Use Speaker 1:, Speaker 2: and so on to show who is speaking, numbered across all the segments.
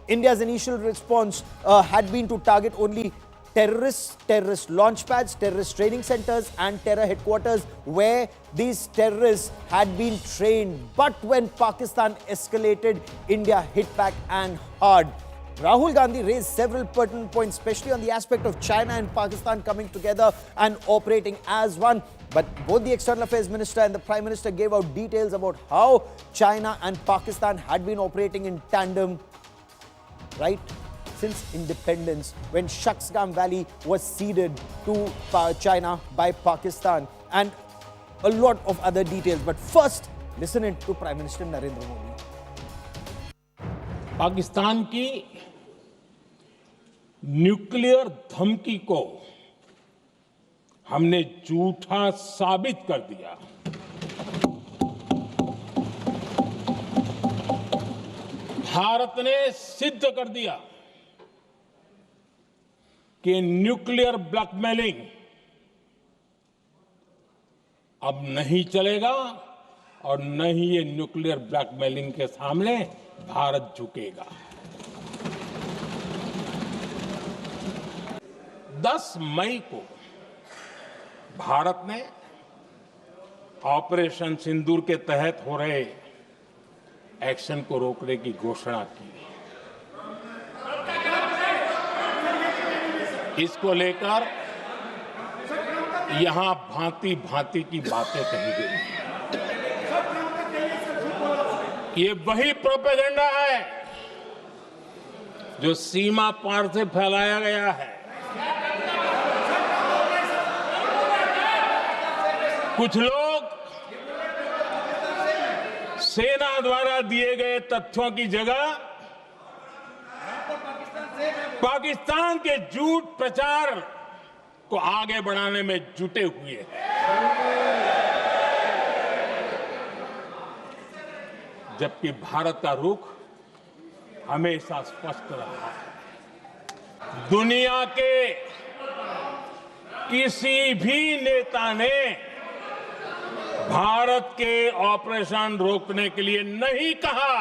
Speaker 1: India's initial response had been to target only terrorist launch pads, terrorist training centers and terror headquarters where these terrorists had been trained. But when Pakistan escalated, India hit back and hard. Rahul Gandhi raised several pertinent points, especially on the aspect of China and Pakistan coming together and operating as one. But both the External Affairs Minister and the Prime Minister gave out details about how China and Pakistan had been operating in tandem, right, since independence, when Shaksgam Valley was ceded to China by Pakistan, and a lot of other details. But first, listen in to Prime Minister Narendra Modi.
Speaker 2: Pakistan की nuclear धमकी को हमने झूठा साबित कर दिया। भारत ने सिद्ध कर दिया कि न्यूक्लियर ब्लैकमेलिंग अब नहीं चलेगा और न ही ये न्यूक्लियर ब्लैकमेलिंग के सामने भारत झुकेगा। 10 मई को भारत ने ऑपरेशन सिंदूर के तहत हो रहे एक्शन को रोकने की घोषणा की। इसको लेकर यहां भांति भांति की बातें कही गई। ये वही प्रोपेगेंडा है जो सीमा पार से फैलाया गया है। कुछ लोग सेना द्वारा दिए गए तथ्यों की जगह पाकिस्तान के झूठ प्रचार को आगे बढ़ाने में जुटे हुए हैं, जबकि भारत का रुख हमेशा स्पष्ट रहा है। दुनिया के किसी भी नेता ने भारत के ऑपरेशन रोकने के लिए नहीं कहा।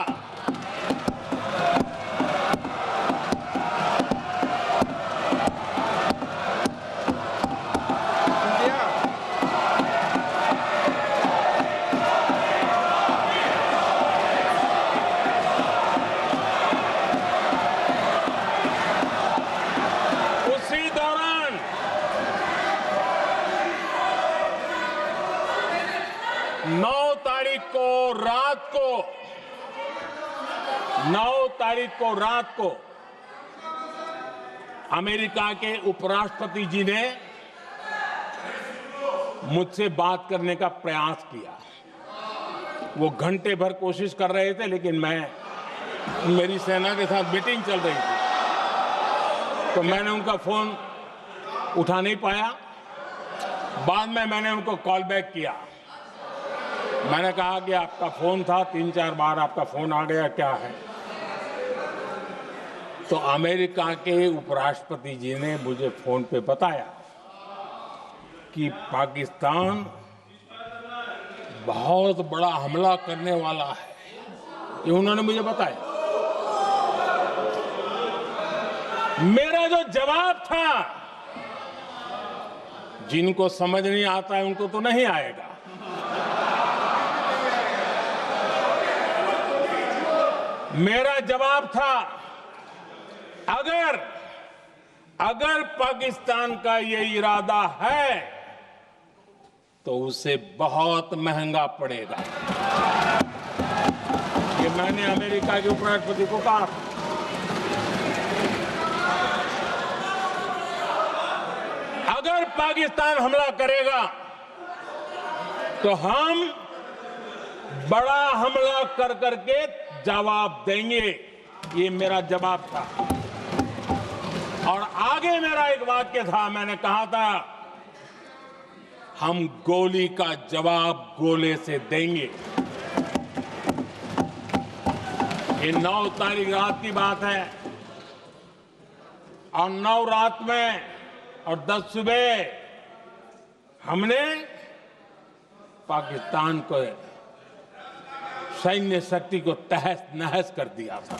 Speaker 2: उसी दौरान 9 तारीख को रात को अमेरिका के उपराष्ट्रपति जी ने मुझसे बात करने का प्रयास किया। वो घंटे भर कोशिश कर रहे थे, लेकिन मेरी सेना के साथ मीटिंग चल रही थी, तो मैंने उनका फोन उठा नहीं पाया। बाद में मैंने उनको कॉल बैक किया। मैंने कहा कि आपका फोन था, 3-4 बार आपका फोन आ गया, क्या है? तो अमेरिका के उपराष्ट्रपति जी ने मुझे फोन पे बताया कि पाकिस्तान बहुत बड़ा हमला करने वाला है। ये उन्होंने मुझे बताया। मेरा जो जवाब था, जिनको समझ नहीं आता है उनको तो नहीं आएगा, मेरा जवाब था, अगर पाकिस्तान का ये इरादा है तो उसे बहुत महंगा पड़ेगा। ये मैंने अमेरिका के उपराष्ट्रपति को कहा। अगर पाकिस्तान हमला करेगा तो हम बड़ा हमला कर करके जवाब देंगे। ये मेरा जवाब था। और आगे मेरा एक वाक्य था, मैंने कहा था, हम गोली का जवाब गोले से देंगे। ये 9 तारीख रात की बात है, और 9 रात में और 10 सुबह हमने पाकिस्तान को सैन्य शक्ति को तहस नहस कर दिया था।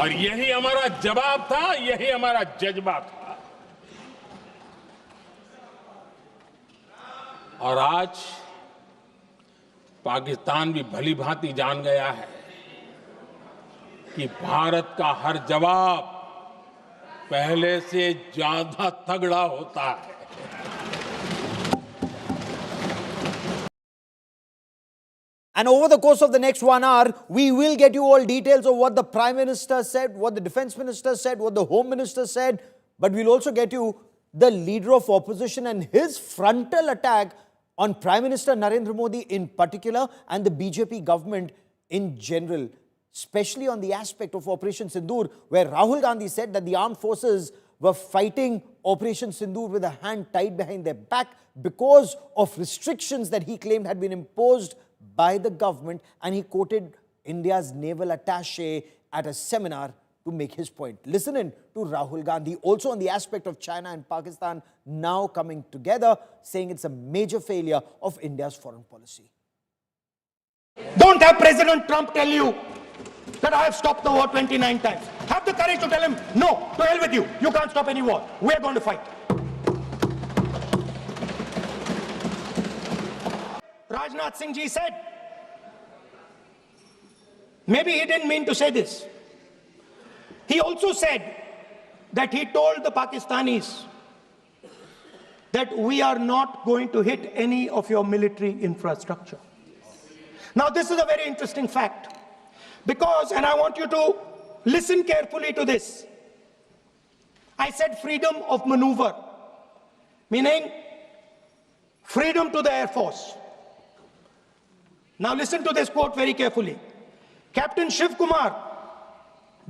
Speaker 2: और यही हमारा जवाब था, यही हमारा जज्बा था। और आज पाकिस्तान भी भली भांति जान गया है कि भारत का हर जवाब पहले से ज्यादा तगड़ा होता है।
Speaker 1: And over the course of the next 1 hour, we will get you all details of what the Prime Minister said, what the Defense Minister said, what the Home Minister said. But we'll also get you the Leader of Opposition and his frontal attack on Prime Minister Narendra Modi in particular and the BJP government in general, especially on the aspect of Operation Sindoor, where Rahul Gandhi said that the armed forces were fighting Operation Sindoor with a hand tied behind their back because of restrictions that he claimed had been imposed by the government, and he quoted India's naval attaché at a seminar to make his point. Listen in to Rahul Gandhi also on the aspect of China and Pakistan now coming together, saying it's a major failure of India's foreign policy.
Speaker 3: Don't have President Trump tell you that I have stopped the war 29 times. Have the courage to tell him, no, to hell with you. You can't stop any war. We're going to fight. Rajnath Singh ji said, maybe he didn't mean to say this. He also said that he told the Pakistanis that we are not going to hit any of your military infrastructure. Now, this is a very interesting fact because, and I want you to listen carefully to this. I said freedom of maneuver, meaning freedom to the Air Force. Now listen to this quote very carefully. Captain Shiv Kumar,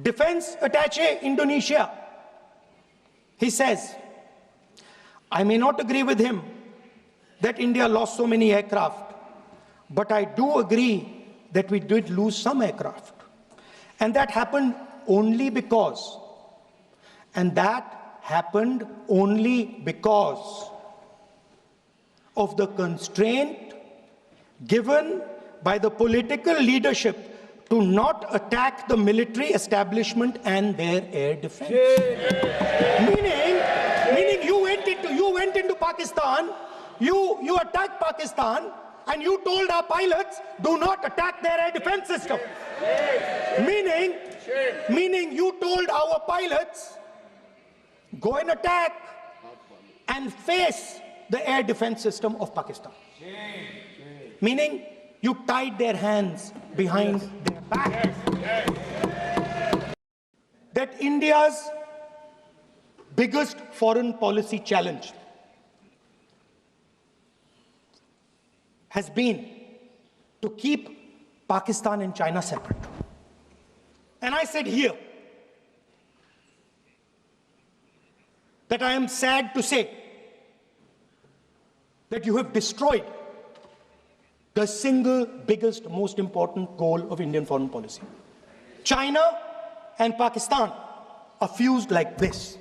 Speaker 3: Defense Attaché Indonesia, he says, I may not agree with him that India lost so many aircraft, but I do agree that we did lose some aircraft. And that happened only because, of the constraint given by the political leadership to not attack the military establishment and their air defense. Meaning you went into Pakistan, you attacked Pakistan, and you told our pilots, do not attack their air defense system. Meaning you told our pilots, go and attack and face the air defense system of Pakistan. Meaning you tied their hands behind their back. That India's biggest foreign policy challenge has been to keep Pakistan and China separate. And I said here that I am sad to say that you have destroyed the single biggest, most important goal of Indian foreign policy. China and Pakistan are fused like this.